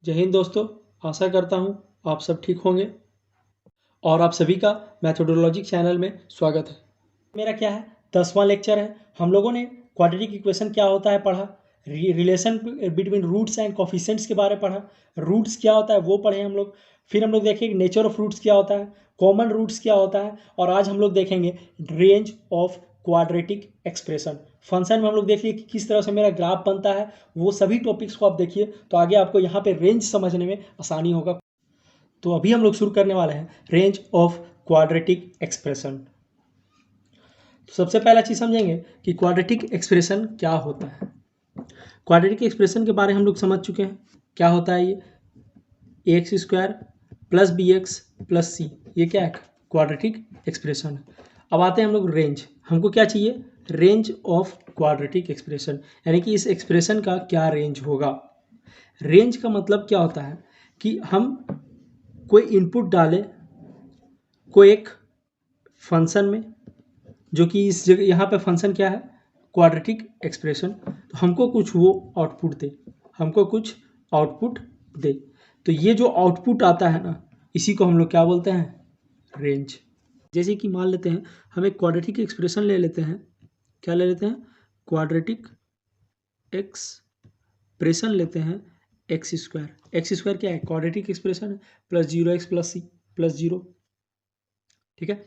जय हिंद दोस्तों, आशा करता हूँ आप सब ठीक होंगे और आप सभी का मैथोडोलॉजी चैनल में स्वागत है। मेरा क्या है 10वां लेक्चर है। हम लोगों ने क्वाड्रेटिक इक्वेशन क्या होता है पढ़ा, relation between roots and coefficients के बारे में पढ़ा, रूट्स क्या होता है वो पढ़े हम लोग। फिर हम लोग देखेंगे नेचर ऑफ रूट्स क्या होता है, कॉमन रूट्स क्या होता है, और आज हम लोग देखेंगे range of quadratic expression. Function में हम लोग देखिए कि किस तरह से मेरा ग्राफ बनता है, वो सभी टॉपिक्स को आप देखिए तो आगे आपको यहाँ पे रेंज समझने में आसानी होगा। तो अभी हम लोग शुरू करने वाले हैं रेंज ऑफ क्वाड्रेटिक एक्सप्रेशन। तो सबसे पहला चीज़ समझेंगे कि क्वाड्रेटिक एक्सप्रेशन क्या होता है। क्वाड्रेटिक एक्सप्रेशन के बारे में हम लोग समझ चुके हैं क्या होता है। ये x square plus b x plus c, ये क्या है क्वाड्रेटिक एक्सप्रेशन है। अब आते हैं हम लोग रेंज। हमको क्या चाहिए, रेंज ऑफ क्वाड्रेटिक एक्सप्रेशन, यानी कि इस एक्सप्रेशन का क्या रेंज होगा। रेंज का मतलब क्या होता है कि हम कोई इनपुट डालें कोई एक फंक्शन में, जो कि इस जगह यहाँ पे फंक्शन क्या है क्वाड्रेटिक एक्सप्रेशन, तो हमको कुछ वो आउटपुट दे, हमको कुछ आउटपुट दे। तो ये जो आउटपुट आता है ना, इसी को हम लोग क्या बोलते हैं, रेंज। जैसे कि मान लेते हैं हम एक क्वाड्रेटिक एक्सप्रेशन ले लेते हैं, क्या ले लेते हैं, क्वाड्रेटिक एक्सप्रेशन लेते हैं एक्स स्क्वायर। एक्स स्क्वायर क्या है, क्वाड्रेटिक एक्सप्रेशन है, plus 0x plus c plus 0। ठीक है,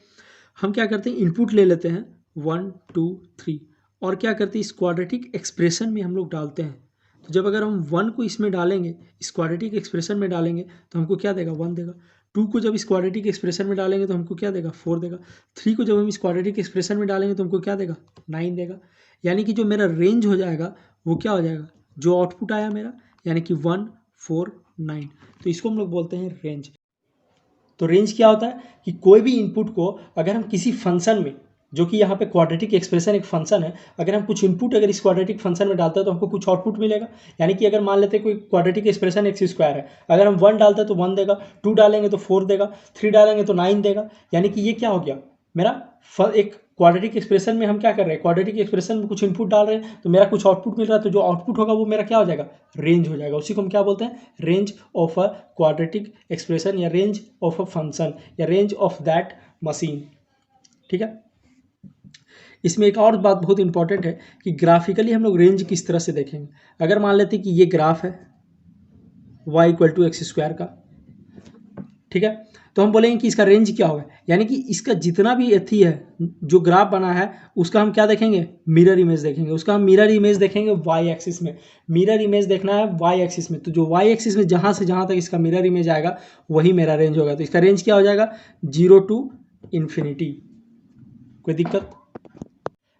हम क्या करते हैं इनपुट ले लेते हैं 1 2 3 और क्या करते हैं इस क्वाड्रेटिक एक्सप्रेशन में हम लोग डालते हैं। तो जब अगर हम 1 को इसमें डालेंगे, इस क्वाड्रेटिक एक्सप्रेशन में डालेंगे तो हमको क्या देगा, 1 देगा। 2 को जब इस क्वाड्रेटिक एक्सप्रेशन में डालेंगे तो हमको क्या देगा, 4 देगा। 3 को जब हम इस क्वाड्रेटिक एक्सप्रेशन में डालेंगे तो हमको क्या देगा, 9 देगा। यानी कि जो मेरा रेंज हो जाएगा वो क्या हो जाएगा, जो आउटपुट आया मेरा, यानी कि 1 4 9, तो इसको हम लोग बोलते हैं रेंज। तो रेंज क्या होता है कि कोई भी इनपुट को अगर हम किसी फंक्शन में, जो कि यहाँ पे क्वाड्रेटिक एक्सप्रेशन एक फंक्शन है, अगर हम कुछ इनपुट अगर इस क्वाड्रेटिक फंक्शन में डालते हैं तो हमको कुछ आउटपुट मिलेगा। यानी कि अगर मान लेते हैं कोई क्वाड्रेटिक एक्सप्रेशन एक्स स्क्वायर है, अगर हम 1 डालते हैं तो 1 देगा, 2 डालेंगे तो 4 देगा, 3 डालेंगे तो 9 देगा। यानी कि ये क्या हो गया मेरा एक क्वाड्रेटिक एक्सप्रेशन में हम क्या कर रहे हैं, क्वाड्रेटिक एक्सप्रेशन में कुछ इनपुट डाल रहे हैं तो मेरा कुछ आउटपुट मिल रहा है। तो जो आउटपुट होगा वो मेरा क्या हो जाएगा, रेंज हो जाएगा। उसी को हम क्या बोलते हैं, range of a quadratic expression, या रेंज ऑफ अ फंक्शन, या रेंज ऑफ दैट मशीन। ठीक है, इसमें एक और बात बहुत इंपॉर्टेंट है कि ग्राफिकली हम लोग रेंज किस तरह से देखेंगे। अगर मान लेते हैं कि ये ग्राफ है y equal to x square का, ठीक है, तो हम बोलेंगे कि इसका रेंज क्या होगा, यानी कि इसका जितना भी एथी है जो ग्राफ बना है उसका हम क्या देखेंगे, मिरर इमेज देखेंगे। उसका हम मिरर इमेज देखेंगे वाई एक्सिस में, मिरर इमेज देखना है वाई एक्सिस में। तो जो वाई एक्सिस में जहाँ से जहाँ तक इसका मिरर इमेज आएगा वही मेरा रेंज होगा। तो इसका रेंज क्या हो जाएगा, 0 टू इन्फिनिटी। कोई दिक्कत।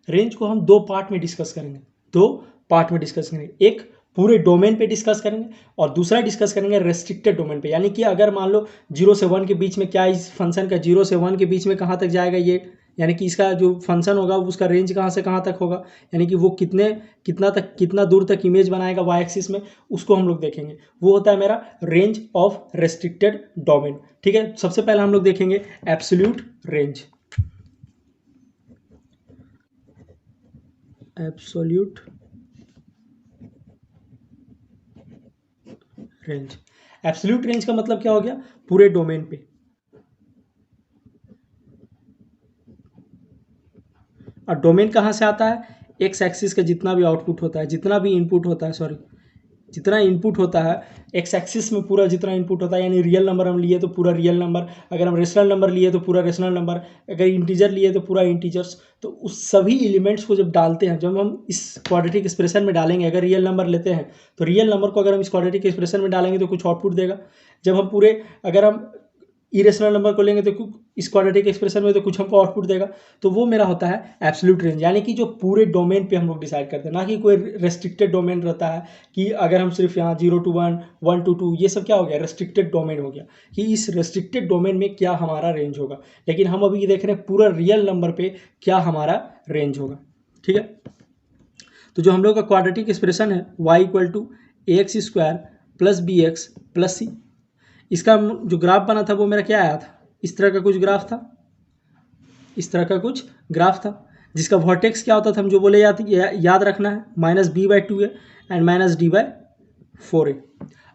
रेंज को हम दो पार्ट में डिस्कस करेंगे, दो पार्ट में डिस्कस करेंगे। एक पूरे डोमेन पे डिस्कस करेंगे और दूसरा डिस्कस करेंगे रेस्ट्रिक्टेड डोमेन पे। यानी कि अगर मान लो 0 से 1 के बीच में क्या इस फंक्शन का 0 से 1 के बीच में कहाँ तक जाएगा ये, यानी कि इसका जो फंक्शन होगा उसका रेंज कहाँ से कहाँ तक होगा, यानी कि वो कितना दूर तक इमेज बनाएगा वाई एक्सिस में, उसको हम लोग देखेंगे। वो होता है मेरा रेंज ऑफ रेस्ट्रिक्टेड डोमेन। ठीक है, सबसे पहले हम लोग देखेंगे absolute range. Absolute range, absolute range का मतलब क्या हो गया, पूरे डोमेन पे। और डोमेन कहाँ से आता है, एक्स एक्सिस का जितना भी आउटपुट होता है, जितना भी इनपुट होता है, सॉरी जितना इनपुट होता है एक्स एक्सिस में, पूरा जितना इनपुट होता है, यानी रियल नंबर हम लिए तो पूरा रियल नंबर, अगर हम रेशनल नंबर लिए तो पूरा रेशनल नंबर, अगर इंटीजर लिए तो पूरा इंटीजर्स। तो उस सभी एलिमेंट्स को जब डालते हैं, जब हम इस क्वाड्रेटिक एक्सप्रेशन में डालेंगे, अगर रियल नंबर लेते हैं तो रियल नंबर को अगर हम इस क्वाड्रेटिक एक्सप्रेशन में डालेंगे तो कुछ आउटपुट देगा। जब हम पूरे, अगर हम इरेशनल नंबर को लेंगे तो इस क्वाड्रेटिक एक्सप्रेशन में तो कुछ हमको आउटपुट देगा। तो वो मेरा होता है एब्सोल्यूट रेंज, यानी कि जो पूरे डोमेन पे हम लोग डिसाइड करते हैं, ना कि कोई रेस्ट्रिक्टेड डोमेन रहता है कि अगर हम सिर्फ यहाँ 0 to 1 1 to 2, ये सब क्या हो गया, रेस्ट्रिक्टेड डोमेन हो गया, कि इस रेस्ट्रिक्टेड डोमेन में क्या हमारा रेंज होगा। लेकिन हम अभी देख रहे हैं पूरा रियल नंबर पे क्या हमारा रेंज होगा। ठीक है, तो जो हम लोग का क्वाड्रेटिक एक्सप्रेशन है y equal to a x square plus b x plus c, इसका जो ग्राफ बना था वो मेरा क्या आया था, इस तरह का कुछ ग्राफ था, इस तरह का कुछ ग्राफ था, जिसका वर्टेक्स क्या होता था, हम जो बोले याद रखना है, -b/2 है एंड -d/4 है।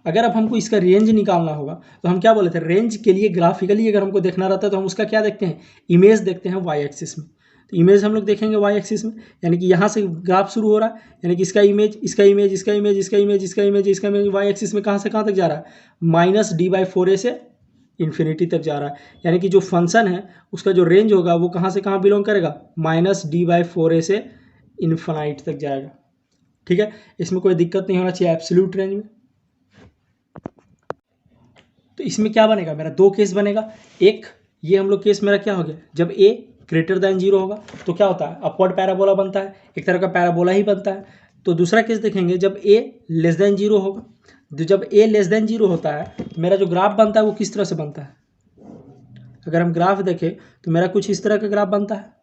अगर अब हमको इसका रेंज निकालना होगा तो हम क्या बोले थे, रेंज के लिए ग्राफिकली अगर हमको देखना रहता है तो हम उसका क्या देखते हैं, इमेज देखते हैं वाई एक्सिस में। तो इमेज हम लोग देखेंगे वाई एक्सिस में, यानी कि यहाँ से ग्राफ शुरू हो रहा है, यानी कि इसका इमेज, इसका इमेज, इसका इमेज, इसका इमेज, इसका इमेज, इसका इमेज वाई एक्सिस में कहाँ से कहाँ तक जा रहा है, -d/4a से इन्फिनिटी तक जा रहा है। यानी कि जो फंक्शन है उसका जो रेंज होगा वो कहाँ से कहाँ बिलोंग करेगा, -d/4a से इन्फिनाइट तक जाएगा। ठीक है, इसमें कोई दिक्कत नहीं होना चाहिए एब्सोल्यूट रेंज में। तो इसमें क्या बनेगा, मेरा दो केस बनेगा। एक ये हम लोग केस मेरा क्या हो गया, जब a ग्रेटर देन 0 होगा तो क्या होता है, अपवर्ड पैराबोला बनता है, एक तरह का पैराबोला ही बनता है। तो दूसरा केस देखेंगे जब a लेस देन 0 होगा, तो जब a लेस देन 0 होता है तो मेरा जो ग्राफ बनता है वो किस तरह से बनता है, अगर हम ग्राफ देखें तो मेरा कुछ इस तरह का ग्राफ बनता है।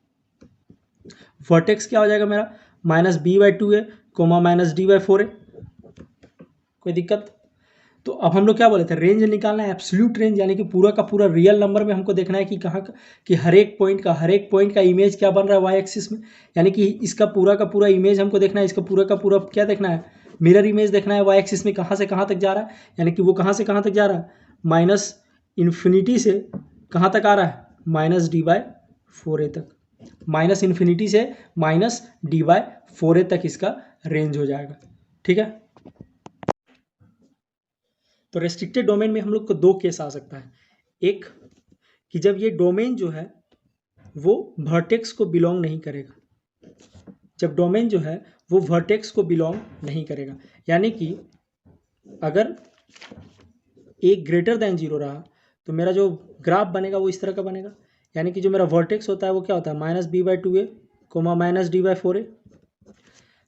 वर्टेक्स क्या हो जाएगा मेरा, -b/2a, -d/4a, कोई दिक्कत। तो अब हम लोग क्या बोले थे, रेंज निकालना है, एब्सोल्यूट रेंज, यानी कि पूरा का पूरा रियल नंबर में हमको देखना है कि कहाँ का, कि हर एक पॉइंट का इमेज क्या बन रहा है वाई एक्सिस में, यानी कि इसका पूरा का पूरा इमेज हमको देखना है, इसका पूरा का पूरा क्या देखना है, मिरर इमेज देखना है वाई एक्सिस में कहाँ से कहाँ तक जा रहा है, यानी कि वो कहाँ से कहाँ तक जा रहा है, -∞ से कहाँ तक आ रहा है, -d/4a तक, -∞ से -d/4a तक इसका रेंज हो जाएगा। ठीक है, तो रेस्ट्रिक्टेड डोमेन में हम लोग को दो केस आ सकता है। एक कि जब ये डोमेन जो है वो वर्टेक्स को बिलोंग नहीं करेगा, जब डोमेन जो है वो वर्टेक्स को बिलोंग नहीं करेगा, यानी कि अगर a ग्रेटर देन 0 रहा तो मेरा जो ग्राफ बनेगा वो इस तरह का बनेगा, यानी कि जो मेरा वर्टेक्स होता है वो क्या होता है, -b/2a, -d/4a,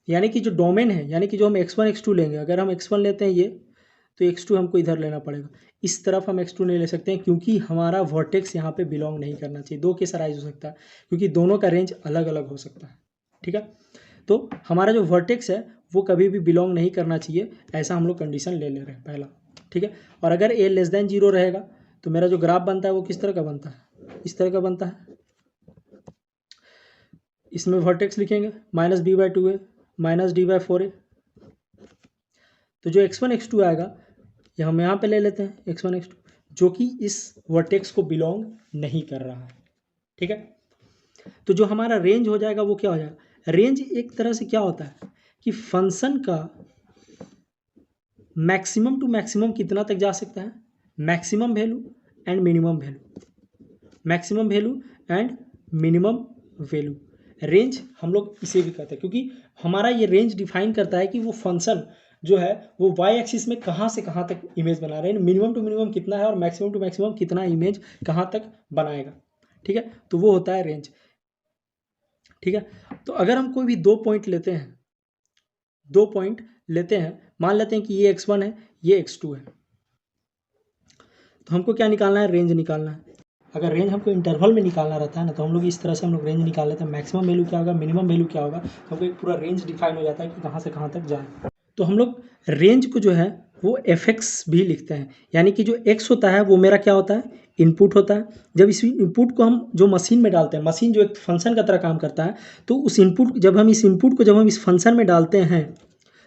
यानी कि जो डोमेन है, यानी कि जो हम x1 x2 लेंगे, अगर हम x1 लेते हैं ये, तो x2 हमको इधर लेना पड़ेगा, इस तरफ हम x2 नहीं ले सकते हैं क्योंकि हमारा वर्टेक्स यहाँ पे बिलोंग नहीं करना चाहिए। दो केस अराइज हो सकता है क्योंकि दोनों का रेंज अलग अलग हो सकता है। ठीक है, तो हमारा जो वर्टेक्स है वो कभी भी बिलोंग नहीं करना चाहिए, ऐसा हम लोग कंडीशन ले रहे हैं पहला। ठीक है, और अगर a लेस देन 0 रहेगा तो मेरा जो ग्राफ बनता है वो किस तरह का बनता है, इस तरह का बनता है। इसमें वर्टेक्स लिखेंगे -b/2a, -d/4a, तो जो x1 x2 आएगा ये हम यहाँ पे ले लेते हैं x1 x2, जो कि इस वर्टेक्स को बिलोंग नहीं कर रहा है। ठीक है, तो जो हमारा रेंज हो जाएगा वो क्या हो जाएगा, रेंज एक तरह से क्या होता है कि फंक्शन का मैक्सिमम टू मैक्सिमम कितना तक जा सकता है, maximum value and minimum value, maximum value and minimum value. Range हम लोग इसे भी कहते हैं क्योंकि हमारा ये रेंज डिफाइन करता है कि वो फंक्शन जो है वो वाई एक्सिस में कहाँ से कहाँ तक इमेज बना रहे हैं, मिनिमम टू मिनिमम कितना है और मैक्सिमम टू मैक्सिमम कितना इमेज कहाँ तक बनाएगा। ठीक है, तो वो होता है रेंज। ठीक है, तो अगर हम कोई भी दो पॉइंट लेते हैं, दो पॉइंट लेते हैं, मान लेते हैं कि ये x1 है, ये x2 है, तो हमको क्या निकालना है, रेंज निकालना है। अगर रेंज हमको इंटरवल में निकालना रहता है ना तो हम लोग इस तरह से हम लोग रेंज निकाल लेते हैं, मैक्सिमम वैल्यू क्या होगा, मिनिमम वैल्यू क्या होगा, तो हमको एक पूरा रेंज डिफाइन हो जाता है कि कहाँ से कहाँ तक जाए। तो हम लोग रेंज को जो है वो fx भी लिखते हैं, यानी कि जो x होता है वो मेरा क्या होता है, इनपुट होता है। जब इस इनपुट को हम जो मशीन में डालते हैं, मशीन जो एक फंक्शन का तरह काम करता है, तो उस इनपुट जब हम इस फंक्शन में डालते हैं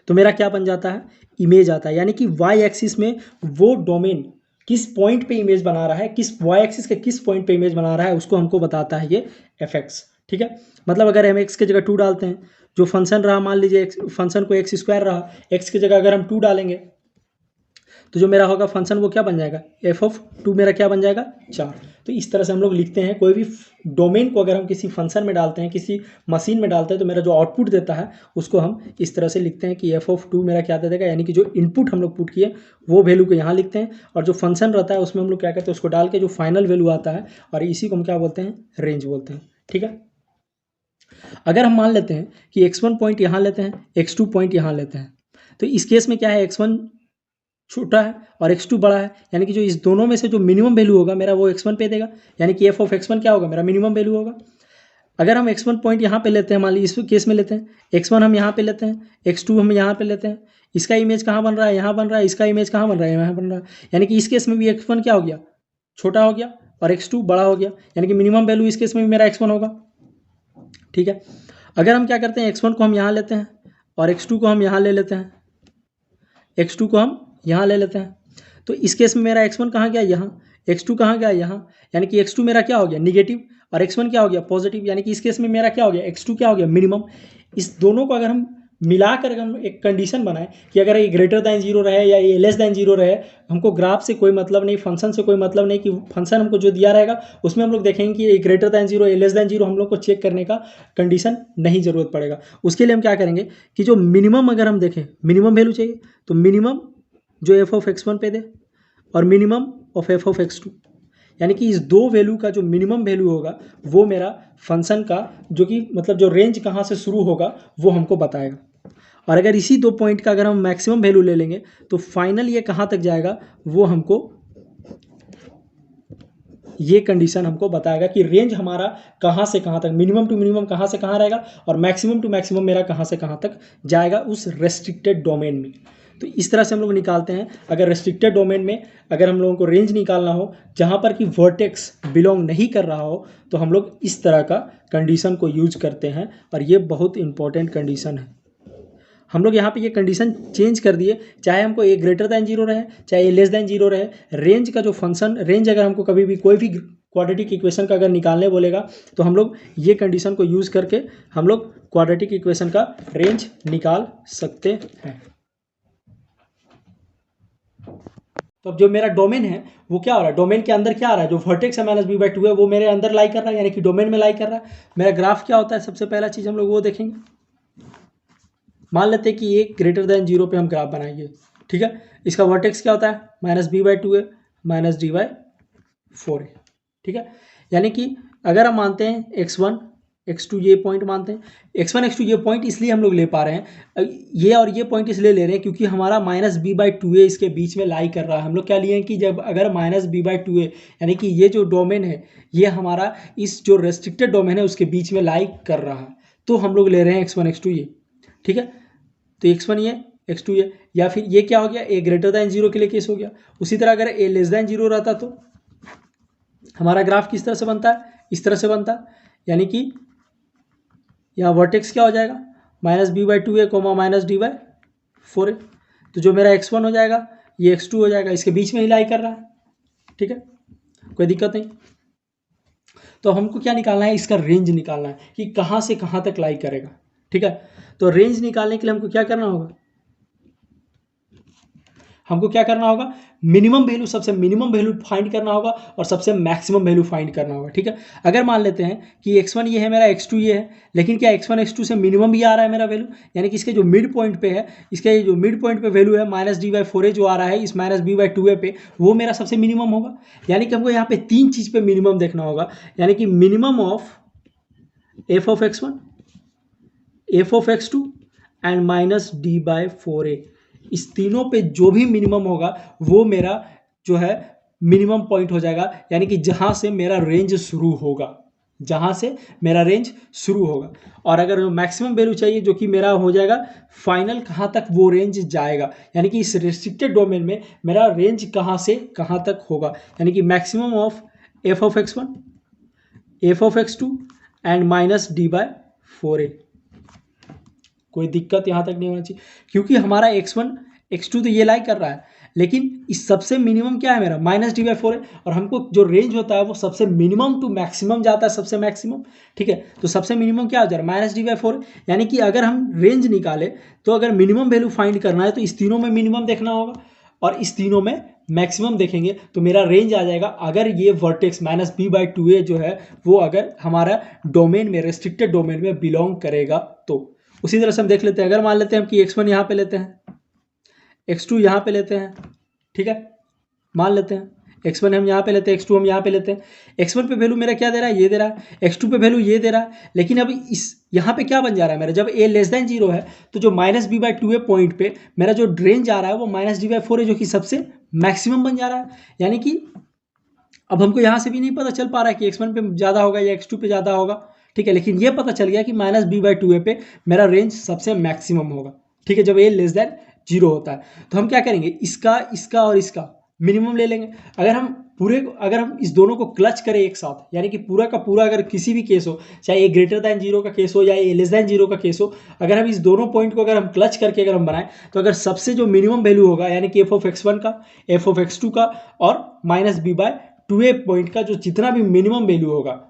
तो मेरा क्या बन जाता है, इमेज आता है, यानी कि वाई एक्सिस में वो डोमेन किस पॉइंट पे इमेज बना रहा है, किस वाई एक्सिस के किस पॉइंट पे इमेज बना रहा है उसको हमको बताता है ये fx। ठीक है, मतलब अगर हम x की जगह 2 डालते हैं, जो फंक्शन रहा मान लीजिए फंक्शन को x² रहा, x की जगह अगर हम 2 डालेंगे तो जो मेरा होगा फंक्शन वो क्या बन जाएगा, f(2) मेरा क्या बन जाएगा, 4। तो इस तरह से हम लोग लिखते हैं, कोई भी डोमेन को अगर हम किसी फंक्शन में डालते हैं, किसी मशीन में डालते हैं, तो मेरा जो आउटपुट देता है उसको हम इस तरह से लिखते हैं कि f(2) मेरा क्या दे देगा, यानी कि जो इनपुट हम लोग पुट किए वो वैल्यू को यहाँ लिखते हैं, और जो फंक्शन रहता है उसमें हम लोग क्या करते हैं, उसको डाल के जो फाइनल वैल्यू आता है, और इसी को हम क्या बोलते हैं, रेंज बोलते हैं। ठीक है, अगर हम मान लेते हैं कि x1 पॉइंट यहाँ लेते हैं, x2 पॉइंट यहाँ लेते हैं, तो इस केस में क्या है, x1 छोटा है और x2 बड़ा है, यानी कि जो इस दोनों में से जो मिनिमम वैल्यू होगा मेरा वो x1 पे देगा, यानी कि f(x1) क्या होगा, मेरा मिनिमम वैल्यू होगा। अगर हम x1 पॉइंट यहाँ पे लेते हैं, मान लीजिए इस केस में लेते हैं, x1 हम यहाँ पे लेते हैं, x2 हम यहाँ पे लेते हैं, इसका इमेज कहाँ बन रहा है, यहाँ बन रहा है, इसका इमेज कहाँ बन रहा है, यहाँ बन रहा है, यानी कि इस केस में भी x1 क्या हो गया, छोटा हो गया, और x2 बड़ा हो गया, यानी कि मिनिमम वैल्यू इस केस में भी मेरा x1 होगा। ठीक है, अगर हम क्या करते हैं, x1 को हम यहाँ लेते हैं और x2 को हम यहाँ ले लेते हैं, x2 को हम यहाँ ले लेते हैं। तो इस केस में मेरा x1 कहाँ गया, यहाँ, x2 कहाँ गया, यहाँ, यानी कि x2 मेरा क्या हो गया, निगेटिव, और x1 क्या हो गया, पॉजिटिव, यानी कि इस केस में मेरा क्या हो गया, x2 क्या हो गया, मिनिमम। इस दोनों को अगर हम मिलाकर अगर हम एक कंडीशन बनाएं कि अगर ये ग्रेटर दैन जीरो रहे या ये लेस दैन जीरो रहे, हमको ग्राफ से कोई मतलब नहीं, फंक्शन से कोई मतलब नहीं, कि फंक्शन हमको जो दिया रहेगा उसमें हम लोग देखेंगे कि ये ग्रेटर दैन जीरो या लेस दैन जीरो, हम लोग को चेक करने का कंडीशन नहीं ज़रूरत पड़ेगा। उसके लिए हम क्या करेंगे कि जो मिनिमम अगर हम देखें, मिनिमम वैल्यू चाहिए, तो मिनिमम जो एफ ऑफ x1 पे दे और minimum of f of x2, यानी कि इस दो वैल्यू का जो मिनिमम वैल्यू होगा वो मेरा फंक्शन का जो कि मतलब जो रेंज कहाँ से शुरू होगा वो हमको बताएगा। और अगर इसी दो पॉइंट का अगर हम मैक्सिमम वैल्यू ले लेंगे तो फाइनल ये कहाँ तक जाएगा वो हमको ये कंडीशन हमको बताएगा कि रेंज हमारा कहाँ से कहाँ तक, मिनिमम टू मिनिमम कहाँ से कहाँ रहेगा और मैक्सिमम टू मैक्सिमम मेरा कहाँ से कहाँ तक जाएगा उस रेस्ट्रिक्टेड डोमेन में। तो इस तरह से हम लोग निकालते हैं। अगर रेस्ट्रिक्टेड डोमेन में अगर हम लोगों को रेंज निकालना हो जहाँ पर कि वर्टेक्स बिलोंग नहीं कर रहा हो तो हम लोग इस तरह का कंडीशन को यूज करते हैं, और ये बहुत इंपॉर्टेंट कंडीशन है। हम लोग यहाँ पे ये कंडीशन चेंज कर दिए, चाहे हमको ए ग्रेटर दैन जीरो रहे चाहे ए लेस दैन जीरो रहे, रेंज का जो फंक्शन, रेंज अगर हमको कभी भी कोई भी क्वाड्रेटिक इक्वेशन का अगर निकालने बोलेगा तो हम लोग ये कंडीशन को यूज़ करके हम लोग क्वाड्रेटिक इक्वेशन का रेंज निकाल सकते हैं। तो अब जो मेरा डोमेन है वो क्या हो रहा है, डोमेन के अंदर क्या आ रहा है, जो वर्टेक्स है माइनस बी बाई टू है वो मेरे अंदर लाई कर रहा है, यानी कि डोमेन में लाई कर रहा है। मेरा ग्राफ क्या होता है, सबसे पहला चीज़ हम लोग वो देखेंगे। मान लेते हैं कि एक ग्रेटर दैन जीरो पे हम ग्राफ बनाएंगे, ठीक है। इसका वर्टेक्स क्या होता है, माइनस बी बाई टू है माइनस डी बाई फोर है, ठीक है। यानी कि अगर हम मानते हैं x1 x2 ये पॉइंट मानते हैं, x1 x2 ये पॉइंट इसलिए हम लोग ले पा रहे हैं, ये और ये पॉइंट इसलिए ले रहे हैं क्योंकि हमारा माइनस बी बाई टू ए इसके बीच में लाई कर रहा है। हम लोग क्या लिए हैं कि जब अगर माइनस बी बाई टू ए यानी कि ये जो डोमेन है ये हमारा इस जो रेस्ट्रिक्टेड डोमेन है उसके बीच में लाई कर रहा है, तो हम लोग ले रहे हैं x1 x2 ये, ठीक है। तो x1 ये x2 ये, या फिर ये क्या हो गया, a ग्रेटर दैन जीरो के लिए केस हो गया। उसी तरह अगर a लेस दैन जीरो रहता तो हमारा ग्राफ किस तरह से बनता है, इस तरह से बनता है, यानी कि यहाँ वर्टेक्स क्या हो जाएगा, minus b by two a comma minus d by four a. तो जो मेरा x1 हो जाएगा ये x2 हो जाएगा, इसके बीच में ही लाई कर रहा है, ठीक है, कोई दिक्कत नहीं। तो हमको क्या निकालना है, इसका रेंज निकालना है कि कहाँ से कहाँ तक लाई करेगा, ठीक है। तो रेंज निकालने के लिए हमको क्या करना होगा, हमको क्या करना होगा, मिनिमम वैल्यू, सबसे मिनिमम वैल्यू फाइंड करना होगा और सबसे मैक्सिमम वैल्यू फाइंड करना होगा, ठीक है। अगर मान लेते हैं कि x1 ये है मेरा, x2 ये है, लेकिन क्या x1 x2 से मिनिमम भी आ रहा है मेरा वैल्यू, यानी कि इसके जो मिड पॉइंट पे है, इसके जो मिड पॉइंट पे वैल्यू है माइनस डी बाई फोर ए जो आ रहा है इस माइनस बी बाई टू ए पे, वो मेरा सबसे मिनिमम होगा। यानी कि हमको यहाँ पे तीन चीज़ पे मिनिमम देखना होगा, यानी कि minimum of f of x1, f of x2 and minus d by four a. इस तीनों पे जो भी मिनिमम होगा वो मेरा जो है मिनिमम पॉइंट हो जाएगा, यानी कि जहाँ से मेरा रेंज शुरू होगा, जहाँ से मेरा रेंज शुरू होगा। और अगर मैक्सिमम वैल्यू चाहिए जो कि मेरा हो जाएगा फाइनल कहाँ तक वो रेंज जाएगा, यानी कि इस रेस्ट्रिक्टेड डोमेन में मेरा रेंज कहाँ से कहाँ तक होगा, यानी कि maximum of f of x1, f of x2 and minus d by four a. कोई दिक्कत यहाँ तक नहीं होना चाहिए क्योंकि हमारा x1 x2 तो ये लाई कर रहा है, लेकिन इस सबसे मिनिमम क्या है मेरा माइनस डी बाई फोर है, और हमको जो रेंज होता है वो सबसे मिनिमम टू मैक्सिमम जाता है, सबसे मैक्सिमम, ठीक है। तो सबसे मिनिमम क्या हो जा रहा है माइनस डी बाई फोर, यानी कि अगर हम रेंज निकाले तो अगर मिनिमम वैल्यू फाइंड करना है तो इस तीनों में मिनिमम देखना होगा और इस तीनों में मैक्सिमम देखेंगे तो मेरा रेंज आ जाएगा। अगर ये vertex minus b by two a जो है वो अगर हमारा डोमेन में, रेस्ट्रिक्टेड डोमेन में बिलोंग करेगा तो। उसी तरह से हम देख लेते हैं, अगर मान लेते हैं कि x1 यहाँ पे लेते हैं, x2 यहाँ पे लेते हैं, ठीक है, मान लेते हैं x1 हम यहाँ पे लेते हैं, x2 हम यहाँ पे लेते हैं। x1 पे वैल्यू मेरा क्या दे रहा है, ये दे रहा है, x2 पे वैल्यू ये दे रहा है, लेकिन अब इस यहाँ पे क्या बन जा रहा है मेरा, जब a लेस दैन जीरो है तो जो minus b by two a point पे मेरा जो रेंज आ रहा है वो माइनस डी बाई फोर है जो कि सबसे मैक्सिमम बन जा रहा है। यानी कि अब हमको यहाँ से भी नहीं पता चल पा रहा है कि x1 पे ज़्यादा होगा या x2 पे ज़्यादा होगा, ठीक है, लेकिन ये पता चल गया कि माइनस बी बाई टू ए पे मेरा रेंज सबसे मैक्सिमम होगा, ठीक है, जब ए लेस दैन जीरो होता है। तो हम क्या करेंगे, इसका इसका और इसका मिनिमम ले लेंगे। अगर हम पूरे अगर हम इस दोनों को क्लच करें एक साथ, यानी कि पूरा का पूरा अगर किसी भी केस हो, चाहे ए ग्रेटर दैन जीरो का केस हो या ए लेस दैन जीरो का केस हो, अगर हम इस दोनों पॉइंट को अगर हम क्लच करके अगर हम बनाएं, तो अगर सबसे जो मिनिमम वैल्यू होगा, यानी कि एफ ऑफ x1 का, एफ ऑफ x2 का और minus B bye 2a point का जो जितना भी मिनिमम वैल्यू होगा,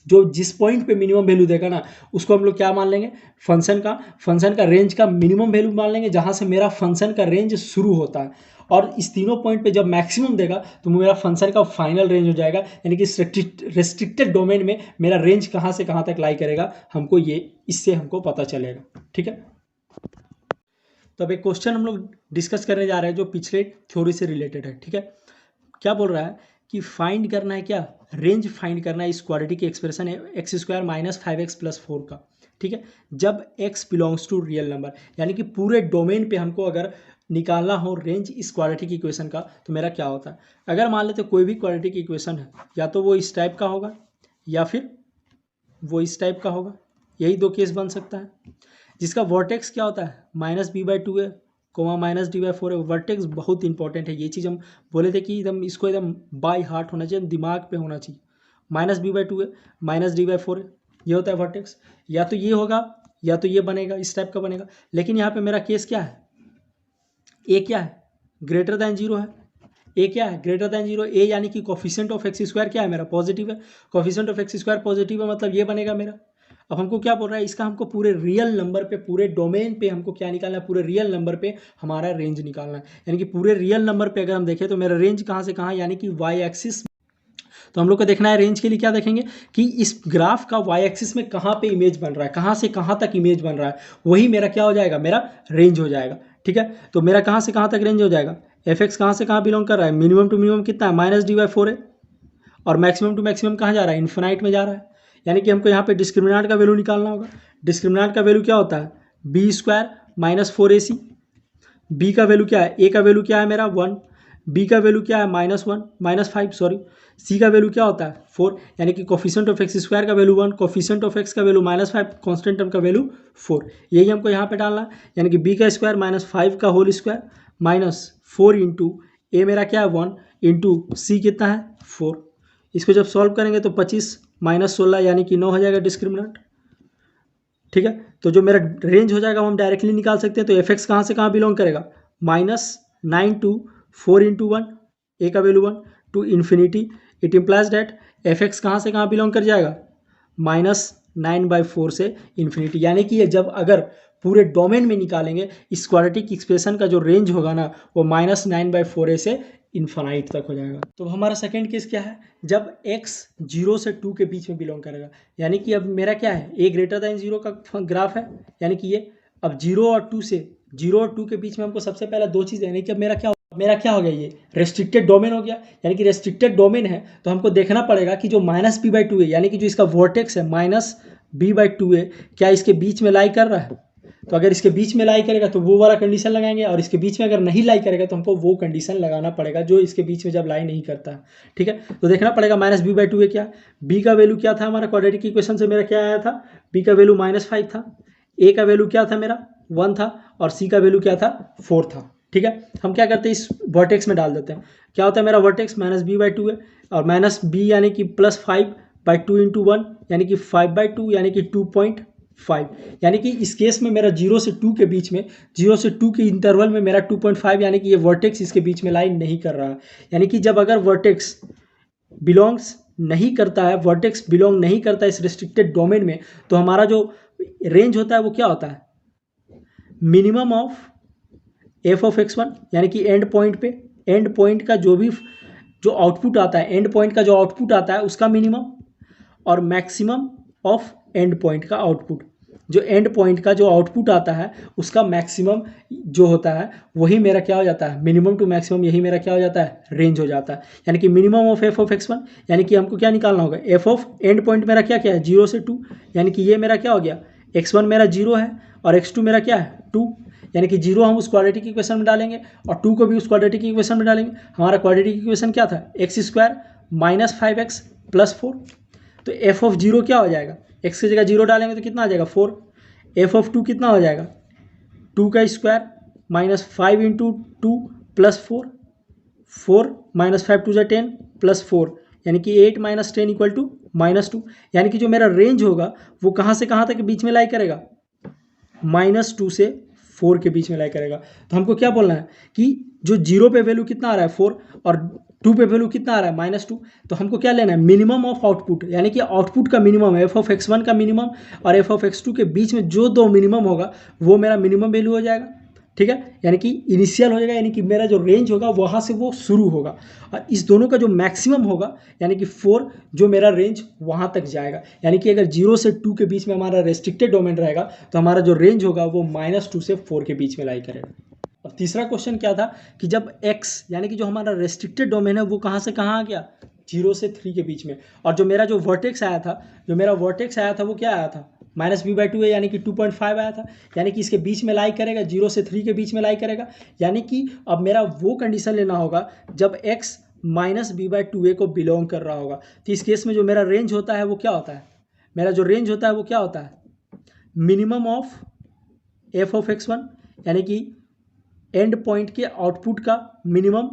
जो जिस पॉइंट पे मिनिमम वैल्यू देगा ना, उसको हम लोग क्या मान लेंगे, फंक्शन का रेंज का मिनिमम वैल्यू मान लेंगे, जहां से मेरा फंक्शन का रेंज शुरू होता है। और इस तीनों पॉइंट पे जब मैक्सिमम देगा तो मेरा फंक्शन का फाइनल रेंज हो जाएगा, यानी कि रेस्ट्रिक्टेड डोमेन में मेरा रेंज कहां से कहां तक लाई करेगा, हमको ये इससे हमको पता चलेगा। ठीक है, तो अब एक क्वेश्चन हम लोग डिस्कस करने जा रहे हैं जो पिछले थ्योरी से रिलेटेड है। ठीक है, क्या बोल रहा है कि फाइंड करना है, क्या रेंज फाइंड करना है इस क्वाड्रेटिक एक्सप्रेशन है x square minus 5x plus 4 का। ठीक है, जब x belongs to real number, यानी कि पूरे डोमेन पे हमको अगर निकालना हो रेंज इस क्वाड्रेटिक इक्वेशन का, तो मेरा क्या होता है। अगर मान लेते कोई भी क्वाड्रेटिक इक्वेशन है, या तो वो इस टाइप का होगा या फिर वो इस टाइप का होगा, यही दो केस बन सकता है, जिसका वर्टेक्स क्या होता है माइनस बी बाई 2 है कोमा माइनस डी बाई 4 है। वर्टेक्स बहुत इंपॉर्टेंट है, ये चीज़ हम बोले थे कि एकदम इसको एकदम बाय हार्ट होना चाहिए, दिमाग पे होना चाहिए। माइनस बी बाई 2 है माइनस डी बाई 4 है, ये होता है वर्टेक्स। या तो ये होगा या तो ये बनेगा, इस टाइप का बनेगा। लेकिन यहाँ पे मेरा केस क्या है, ए क्या है, ग्रेटर दैन जीरो है। ए क्या है, ग्रेटर दैन जीरो। ए यानी कि कोफिशिएंट ऑफ एक्स स्क्वायर क्या है मेरा, पॉजिटिव है। Coefficient of x square positive है, मतलब ये बनेगा मेरा। अब हमको क्या बोल रहा है, इसका हमको पूरे रियल नंबर पे, पूरे डोमेन पे हमको क्या निकालना है, पूरे रियल नंबर पे हमारा रेंज निकालना है। यानी कि पूरे रियल नंबर पे अगर हम देखें तो मेरा रेंज कहाँ से कहाँ, यानी कि वाई एक्सिस। तो हम लोग को देखना है रेंज के लिए क्या देखेंगे कि इस ग्राफ का वाई एक्सिस में कहाँ पे इमेज बन रहा है, कहाँ से कहाँ तक इमेज बन रहा है, वही मेरा क्या हो जाएगा, मेरा रेंज हो जाएगा। ठीक है, तो मेरा कहाँ से कहाँ तक रेंज हो जाएगा, एफ एक्स कहाँ से कहाँ बिलोंग कर रहा है, मिनिमम टू मिनिमम कितना है माइनस डी बाई 4 है, और मैक्सिमम टू मैक्सिमम कहाँ जा रहा है, इन्फिनाइट में जा रहा है। यानी कि हमको यहाँ पे डिस्क्रिमिनेंट का वैल्यू निकालना होगा। डिस्क्रिमिनेंट का वैल्यू क्या होता है, b square minus 4ac। B का वैल्यू क्या है, ए का वैल्यू क्या है मेरा 1, बी का वैल्यू क्या है -5 सॉरी, सी का वैल्यू क्या होता है 4, यानी कि कोफिशिएंट ऑफ एक्स स्क्वायर का वैल्यू 1, कोफिशिएंट ऑफ एक्स का वैल्यू -5, कांस्टेंट टर्म का वैल्यू 4। यही हमको यहाँ पे डालना है, यानी कि बी का स्क्वायर -5 का होल स्क्वायर -4 इंटू ए मेरा क्या है 1 इंटू सी कितना है 4। इसको जब सॉल्व करेंगे तो 25 -16 यानी कि 9 हो जाएगा डिस्क्रिमिनेंट। ठीक है, तो जो मेरा रेंज हो जाएगा वो हम डायरेक्टली निकाल सकते हैं। तो एफ एक्स कहाँ से कहाँ बिलोंग करेगा, -9 टू 4 इंटू 1, ए का value 1 to infinity. It implies that f x कहाँ से कहाँ बिलोंग कर जाएगा, -9/4 से इन्फिनिटी। यानी कि ये जब अगर पूरे डोमेन में निकालेंगे इस क्वाड्रेटिक एक्सप्रेशन का जो रेंज होगा ना, वो -9/4 से इन्फानाइट तक हो जाएगा। तो हमारा सेकेंड केस क्या है, जब x 0 से 2 के बीच में बिलोंग करेगा। यानी कि अब मेरा क्या है, a ग्रेटर दैन 0 का ग्राफ है, यानी कि ये अब 0 और 2 के बीच में हमको सबसे पहला दो चीज़ है। कि अब मेरा क्या हो गया, ये रेस्ट्रिक्टेड डोमेन हो गया। यानी कि रेस्ट्रिक्टेड डोमेन है तो हमको देखना पड़ेगा कि जो -b/2 है, यानी कि जो इसका वर्टेक्स है -b/2 है, क्या इसके बीच में लाई कर रहा है। तो अगर इसके बीच में लाई करेगा तो वो वाला कंडीशन लगाएंगे, और इसके बीच में अगर नहीं लाई करेगा तो हमको वो कंडीशन लगाना पड़ेगा जो इसके बीच में जब लाई नहीं करता है। ठीक है, तो देखना पड़ेगा -b/2 है क्या, b का वैल्यू क्या था हमारा क्वाड्रेटिक इक्वेशन से, मेरा क्या आया था, b का वैल्यू -5 था, a का वैल्यू क्या था मेरा 1 था, और c का वैल्यू क्या था 4 था। ठीक है, हम क्या करते हैं इस वर्टेक्स में डाल देते हैं। क्या होता है मेरा वर्टेक्स -b/2 है, और -b यानी कि +5/2 इंटू 1 यानी कि 5/2 यानी कि 2.5। यानी कि इस केस में मेरा 0 से 2 के बीच में, 0 से 2 के इंटरवल में मेरा 2.5, यानी कि ये वर्टेक्स इसके बीच में लाइन नहीं कर रहा है। यानी कि जब अगर वर्टेक्स बिलोंग्स नहीं करता है, वर्टेक्स बिलोंग नहीं करता है इस रिस्ट्रिक्टेड डोमेन में, तो हमारा जो रेंज होता है वो क्या होता है, minimum of f of x1, यानी कि एंड पॉइंट पे, एंड पॉइंट का जो आउटपुट आता है, एंड पॉइंट का जो आउटपुट आता है उसका मिनिमम, और मैक्सिमम ऑफ एंड पॉइंट का आउटपुट। जो एंड पॉइंट का जो आउटपुट आता है उसका मैक्सिमम जो होता है वही मेरा क्या हो जाता है, मिनिमम टू मैक्सिमम, यही मेरा क्या हो जाता है, रेंज हो जाता है। यानी कि minimum of f of x1, यानी कि हमको क्या निकालना होगा, एफ ऑफ एंड पॉइंट मेरा क्या क्या है 0 से 2, यानी कि ये मेरा क्या हो गया, x1 मेरा 0 है और x2 मेरा क्या है 2, यानी कि 0 हम उस क्वाड्रेटिक इक्वेशन में डालेंगे और 2 को भी उस क्वाड्रेटिक इक्वेशन में डालेंगे। हमारा क्वाड्रेटिक इक्वेशन क्या था, एक्स स्क्वायर -5x + 4। तो एफ ऑफ 0 क्या हो जाएगा, x की जगह 0 डालेंगे तो कितना आ जाएगा 4। एफ ऑफ 2 कितना हो जाएगा, 2 का square -5 into 2 + 4, 4 minus 5 two 10 plus 4 यानी कि 8 माइनस 10 इक्वल टू -2, यानी कि जो मेरा रेंज होगा वो कहाँ से कहाँ तक बीच में लाई करेगा, -2 से 4 के बीच में लाई करेगा। तो हमको क्या बोलना है कि जो 0 पे वैल्यू कितना आ रहा है 4 और 2 पे वैल्यू कितना आ रहा है -2, तो हमको क्या लेना है मिनिमम ऑफ आउटपुट, यानी कि आउटपुट का मिनिमम एफ ऑफ x1 का मिनिमम और एफ ऑफ x2 के बीच में जो दो मिनिमम होगा वो मेरा मिनिमम वैल्यू हो जाएगा। ठीक है, यानी कि इनिशियल हो जाएगा, यानी कि मेरा जो रेंज होगा वहाँ से वो शुरू होगा, और इस दोनों का जो मैक्सिमम होगा यानी कि 4 जो मेरा रेंज वहाँ तक जाएगा। यानी कि अगर 0 से 2 के बीच में हमारा रेस्ट्रिक्टेड डोमेन रहेगा तो हमारा जो रेंज होगा वो -2 से 4 के बीच में लाई करेगा। अब तीसरा क्वेश्चन क्या था कि जब x यानी कि जो हमारा रेस्ट्रिक्टेड डोमेन है वो कहाँ से कहाँ आ गया, 0 से 3 के बीच में, और जो मेरा जो वर्टेक्स आया था वो क्या आया था -b/2 है, यानी कि 2.5 आया था, यानी कि इसके बीच में लाई करेगा, 0 से 3 के बीच में लाई करेगा। यानी कि अब मेरा वो कंडीशन लेना होगा जब x -b/2a को बिलोंग कर रहा होगा। तो इस केस में जो मेरा रेंज होता है वो क्या होता है, मेरा जो रेंज होता है वो क्या होता है minimum of f of x1, यानी कि एंड पॉइंट के आउटपुट का मिनिमम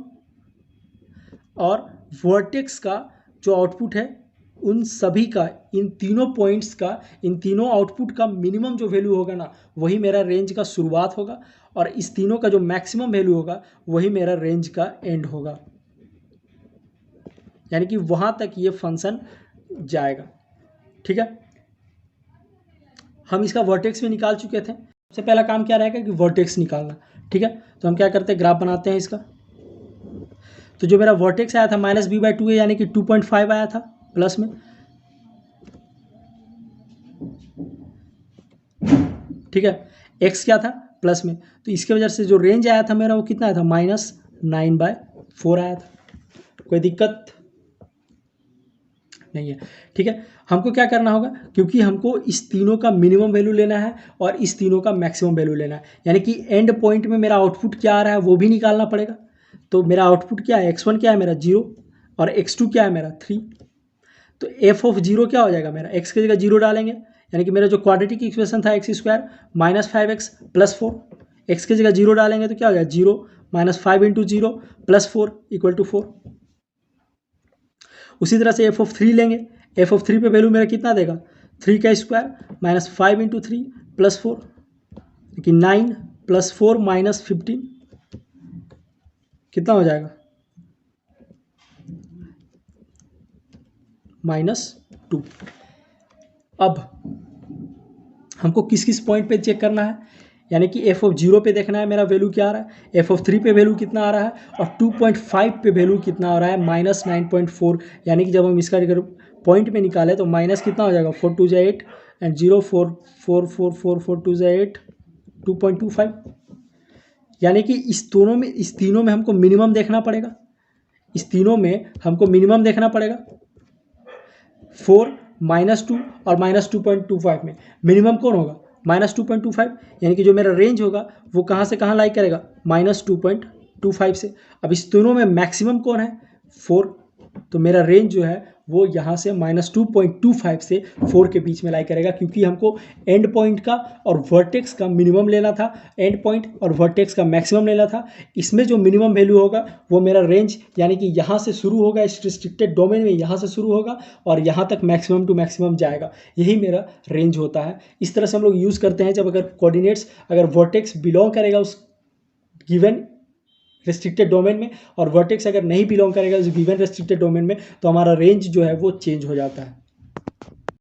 और वर्टेक्स का जो आउटपुट है उन सभी का, इन तीनों पॉइंट्स का, इन तीनों आउटपुट का मिनिमम जो वैल्यू होगा ना वही मेरा रेंज का शुरुआत होगा, और इस तीनों का जो मैक्सिमम वैल्यू होगा वही मेरा रेंज का एंड होगा, यानी कि वहाँ तक ये फंक्शन जाएगा। ठीक है, हम इसका वर्टेक्स भी निकाल चुके थे। सबसे पहला काम क्या रहेगा कि वर्टेक्स निकालना। ठीक है, तो हम क्या करते हैं ग्राफ बनाते हैं इसका। तो जो मेरा वर्टेक्स आया था -b/2 यानी कि 2.5 आया था प्लस में। ठीक है, x क्या था प्लस में, तो इसके वजह से जो रेंज आया था मेरा वो कितना आया था -9/4 आया था। कोई दिक्कत नहीं है। ठीक है, हमको क्या करना होगा, क्योंकि हमको इस तीनों का मिनिमम वैल्यू लेना है और इस तीनों का मैक्सिमम वैल्यू लेना है, यानी कि एंड पॉइंट में मेरा आउटपुट क्या आ रहा है वो भी निकालना पड़ेगा। तो मेरा आउटपुट क्या है, x1 क्या है मेरा 0 और x2 क्या है मेरा 3। तो एफ ऑफ 0 क्या हो जाएगा मेरा, x की जगह 0 डालेंगे, यानी कि मेरा जो क्वाड्रेटिक इक्वेशन था x² - 5x + 4, x की जगह 0 डालेंगे तो क्या हो जाएगा 0 - 5 × 0 + 4 = 4। उसी तरह से एफ ऑफ 3 लेंगे, एफ ऑफ 3 पे वैल्यू मेरा कितना देगा 3 का स्क्वायर -5 × 3 + 4 कि 9 + 4 - 15 कितना हो जाएगा -2। अब हमको किस किस पॉइंट पे चेक करना है, यानी कि एफ ऑफ 0 पे देखना है मेरा वैल्यू क्या आ रहा है, एफ ऑफ 3 पे वैल्यू कितना आ रहा है, और 2.5 पे वैल्यू कितना आ रहा है -9.4, यानी कि जब हम इसका अगर पॉइंट में निकाले तो माइनस कितना हो जाएगा 4 2 8 एंड 0 4 4 4 4 4 2 8 2.25, यानी कि इस तीनों में हमको मिनिमम देखना पड़ेगा, इस तीनों में हमको मिनिमम देखना पड़ेगा 4 -2 और -2.25 में मिनिमम कौन होगा -2.25, यानी कि जो मेरा रेंज होगा वो कहाँ से कहाँ लाई करेगा -2.25 से। अब इस तीनों में मैक्सिमम कौन है 4, तो मेरा रेंज जो है वो यहाँ से -2.25 से 4 के बीच में लाई करेगा, क्योंकि हमको एंड पॉइंट का और वर्टेक्स का मिनिमम लेना था, एंड पॉइंट और वर्टेक्स का मैक्सिमम लेना था। इसमें जो मिनिमम वैल्यू होगा वो मेरा रेंज, यानी कि यहाँ से शुरू होगा, इस रिस्ट्रिक्टेड डोमेन में यहाँ से शुरू होगा और यहाँ तक मैक्सिमम टू मैक्सिमम जाएगा, यही मेरा रेंज होता है। इस तरह से हम लोग यूज़ करते हैं जब अगर कोऑर्डिनेट्स, अगर वर्टेक्स बिलोंग करेगा उस गिवन रेस्ट्रिक्टेड डोमेन में और वर्टेक्स अगर नहीं बिलोंग करेगा उस गिवन रेस्ट्रिक्टेड डोमेन में, तो हमारा रेंज जो है वो चेंज हो जाता है।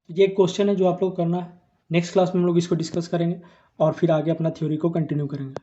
ये एक क्वेश्चन है जो आप लोग करना है, नेक्स्ट क्लास में हम लोग इसको डिस्कस करेंगे और फिर आगे अपना थ्योरी को कंटिन्यू करेंगे।